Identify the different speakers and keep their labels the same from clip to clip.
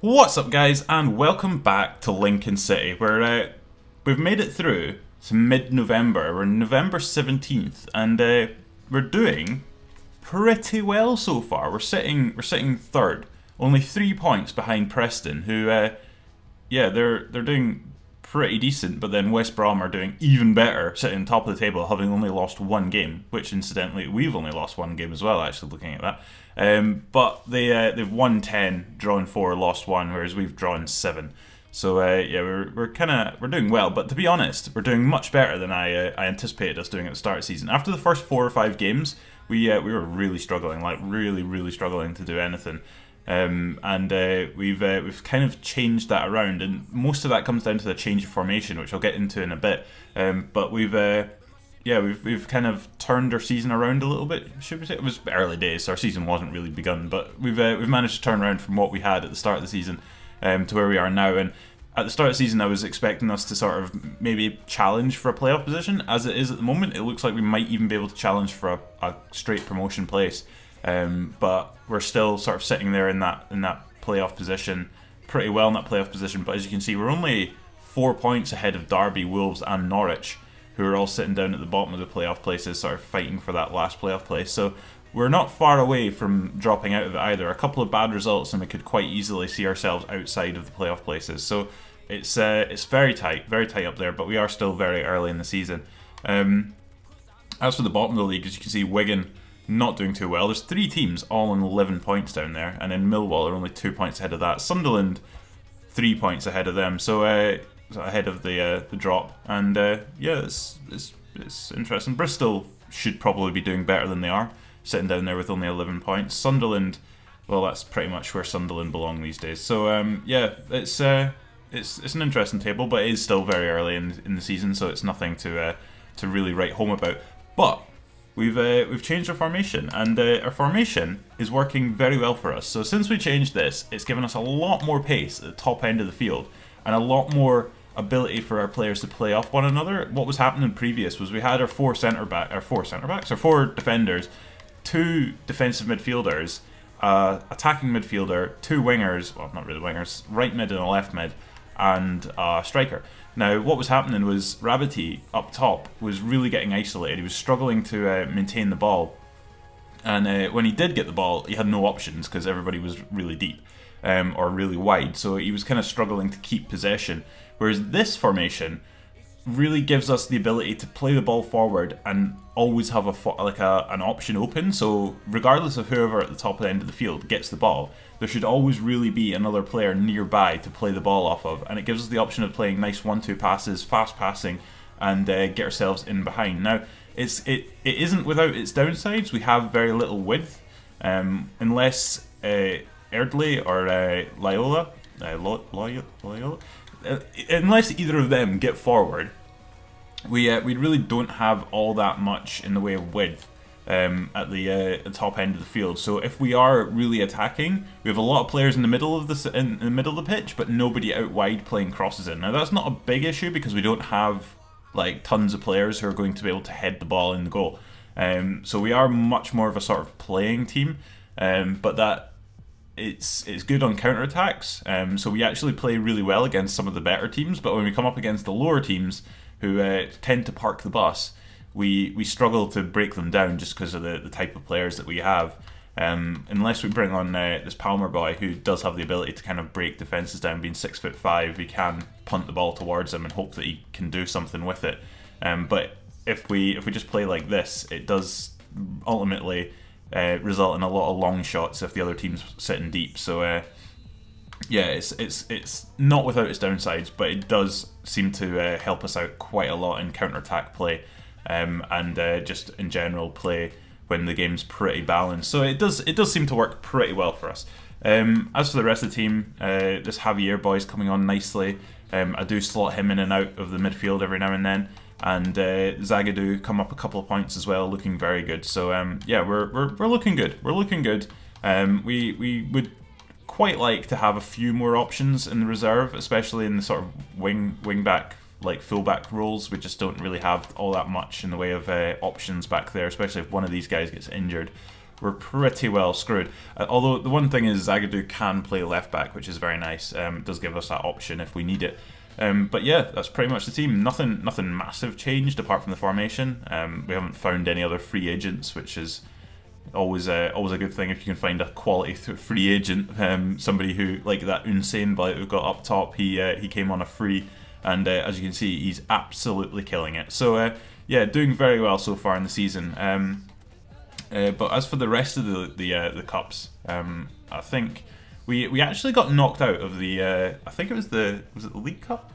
Speaker 1: What's up, guys, and welcome back to Lincoln City, where we've made it through to mid-November. We're November 17th, and we're doing pretty well so far. We're sitting third, only 3 points behind Preston, who, they're doing pretty decent. But then West Brom are doing even better, sitting top of the table, having only lost one game, which incidentally we've only lost one game as well. Actually, looking at that. But they've won 10, drawn 4, lost 1, whereas we've drawn 7. So we're doing well. But to be honest, we're doing much better than I anticipated us doing at the start of the season. After the first 4 or 5 games, we were really struggling, like really struggling to do anything. We've kind of changed that around, and most of that comes down to the change of formation, which I'll get into in a bit. But we've kind of turned our season around a little bit, should we say? It was early days, so our season wasn't really begun, but we've managed to turn around from what we had at the start of the season to where we are now. And at the start of the season, I was expecting us to sort of maybe challenge for a playoff position. As it is at the moment, it looks like we might even be able to challenge for a straight promotion place. But we're still sort of sitting there in that playoff position, pretty well in that playoff position. But as you can see, we're only 4 points ahead of Derby, Wolves, and Norwich, who are all sitting down at the bottom of the playoff places, sort of fighting for that last playoff place. So we're not far away from dropping out of it either. A couple of bad results, and we could quite easily see ourselves outside of the playoff places. So it's very tight up there. But we are still very early in the season. As for the bottom of the league, as you can see, Wigan not doing too well. There's 3 teams all on 11 points down there, and then Millwall are only 2 points ahead of that. Sunderland 3 points ahead of them, so ahead of the drop. And it's interesting. Bristol should probably be doing better than they are, sitting down there with only 11 points. Sunderland, well, that's pretty much where Sunderland belong these days. So it's an interesting table, but it is still very early in the season, so it's nothing to really write home about. But we've changed our formation, and our formation is working very well for us. So since we changed this, it's given us a lot more pace at the top end of the field, and a lot more ability for our players to play off one another. What was happening previous was we had our four defenders, 2 defensive midfielders, attacking midfielder, 2 wingers, well, not really wingers, right mid and a left mid, and a striker. Now, what was happening was Rabbity up top was really getting isolated. He was struggling to maintain the ball, and when he did get the ball, he had no options because everybody was really deep or really wide. So he was kind of struggling to keep possession. Whereas this formation really gives us the ability to play the ball forward and always have an option open. So regardless of whoever at the top end of the field gets the ball, there should always really be another player nearby to play the ball off of, and it gives us the option of playing nice 1-2 passes, fast passing, and get ourselves in behind. Now, it isn't without its downsides. We have very little width, unless Erdley or Loyola, unless either of them get forward, we really don't have all that much in the way of width at the top end of the field. So if we are really attacking, we have a lot of players in the middle of the pitch, but nobody out wide playing crosses in. Now that's not a big issue because we don't have like tons of players who are going to be able to head the ball in the goal. So we are much more of a sort of playing team, but that it's good on counter-attacks. So we actually play really well against some of the better teams, but when we come up against the lower teams who tend to park the bus, we struggle to break them down just because of the type of players that we have. Unless we bring on this Palmer boy who does have the ability to kind of break defences down, being 6'5", we can punt the ball towards him and hope that he can do something with it. But if we just play like this, it does ultimately result in a lot of long shots if the other team's sitting deep. So it's not without its downsides, but it does seem to help us out quite a lot in counter-attack play, and just in general play when the game's pretty balanced. So it does seem to work pretty well for us. As for the rest of the team, this Javier boy's coming on nicely. I do slot him in and out of the midfield every now and then, and Zagadou come up a couple of points as well, looking very good. So we're looking good. We're looking good. We would quite like to have a few more options in the reserve, especially in the sort of wing back, like fullback roles. We just don't really have all that much in the way of options back there, especially if one of these guys gets injured we're pretty well screwed. Although the one thing is Zagadou can play left back, which is very nice. It does give us that option if we need it. But yeah, that's pretty much the team. Nothing massive changed apart from the formation. We haven't found any other free agents, which is always a good thing if you can find a quality free agent. Somebody who, like that Unsane Blight we've got up top, he came on a free, and as you can see, he's absolutely killing it. So yeah, doing very well so far in the season. But as for the rest of the cups, I think we actually got knocked out of the I think it was the League Cup.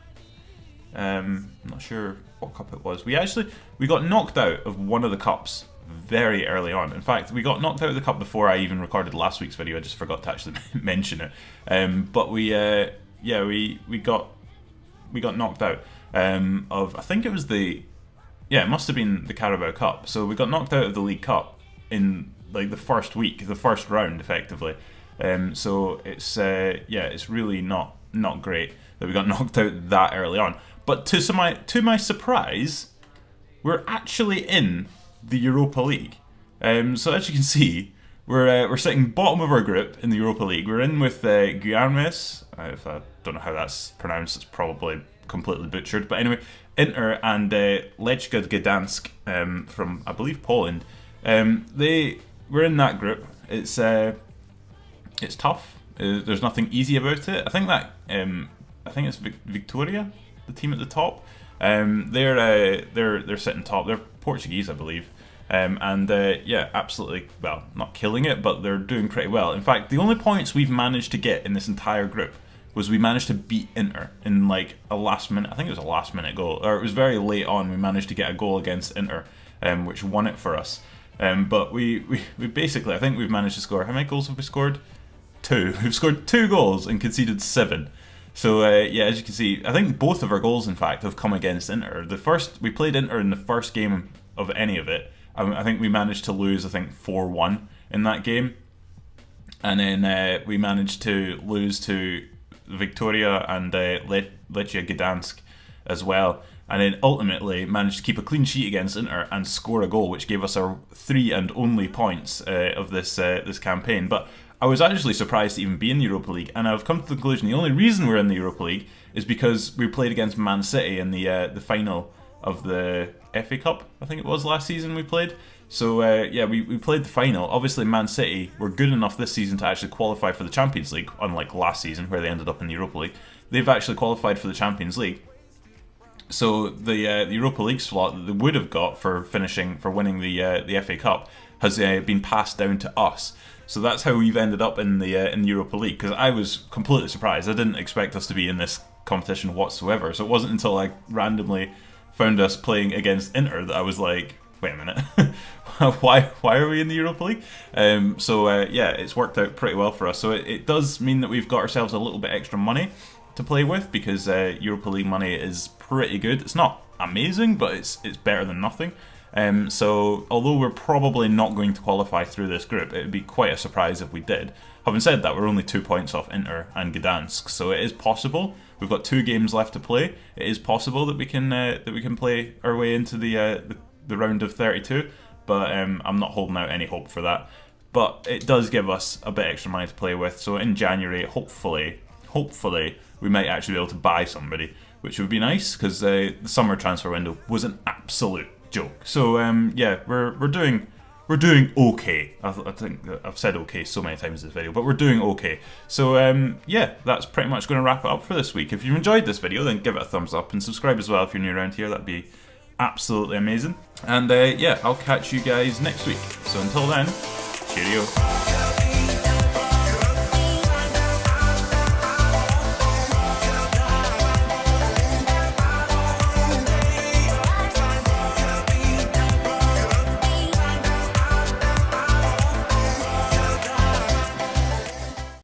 Speaker 1: I'm not sure what cup it was. We got knocked out of one of the cups very early on. In fact, we got knocked out of the cup before I even recorded last week's video. I just forgot to actually mention it. But we got knocked out of, I think it was it must have been the Carabao Cup. So we got knocked out of the League Cup in like the first week, the first round, effectively. So it's really not great that we got knocked out that early on. But to my surprise, we're actually in the Europa League. So as you can see, we're sitting bottom of our group in the Europa League. We're in with Guilhermes. If I don't know how that's pronounced, it's probably completely butchered. But anyway, Inter and Lechia Gdansk from, I believe, Poland. We're in that group. It's tough. There's nothing easy about it. I think it's Victoria, the team at the top. They're sitting top. They're Portuguese, I believe. Absolutely, well, not killing it, but they're doing pretty well. In fact, the only points we've managed to get in this entire group was we managed to beat Inter in like a last minute, I think it was a last minute goal, or it was very late on, we managed to get a goal against Inter, which won it for us. But we basically, I think we've managed to score, how many goals have we scored? 2. We've scored 2 goals and conceded 7. So as you can see, I think both of our goals, in fact, have come against Inter. We played Inter in the first game of any of it. I think we managed to lose, 4-1 in that game. And then we managed to lose to Victoria and Lechia Gdansk as well. And then ultimately managed to keep a clean sheet against Inter and score a goal, which gave us our 3 and only points of this campaign. But I was actually surprised to even be in the Europa League, and I've come to the conclusion the only reason we're in the Europa League is because we played against Man City in the final of the FA Cup, I think it was last season we played. So we played the final. Obviously Man City were good enough this season to actually qualify for the Champions League, unlike last season where they ended up in the Europa League. They've actually qualified for the Champions League. So the Europa League slot that they would have got for winning the FA Cup has been passed down to us. So that's how we've ended up in the Europa League, because I was completely surprised. I didn't expect us to be in this competition whatsoever. So it wasn't until I randomly found us playing against Inter that I was like, wait a minute, why are we in the Europa League? It's worked out pretty well for us. So it does mean that we've got ourselves a little bit extra money to play with, because Europa League money is pretty good. It's not amazing, but it's better than nothing. So although we're probably not going to qualify through this group, it would be quite a surprise if we did. Having said that, we're only 2 points off Inter and Gdansk, so it is possible. We've got 2 games left to play. It is possible that we can play our way into the round of 32, but I'm not holding out any hope for that. But it does give us a bit extra money to play with. So in January, hopefully, we might actually be able to buy somebody, which would be nice, because the summer transfer window was an absolute joke. So we're doing okay. I think I've said okay so many times in this video, but we're doing okay. So that's pretty much going to wrap it up for this week. If you enjoyed this video, then give it a thumbs up and subscribe as well if you're new around here. That'd be absolutely amazing. And I'll catch you guys next week. So until then, cheerio.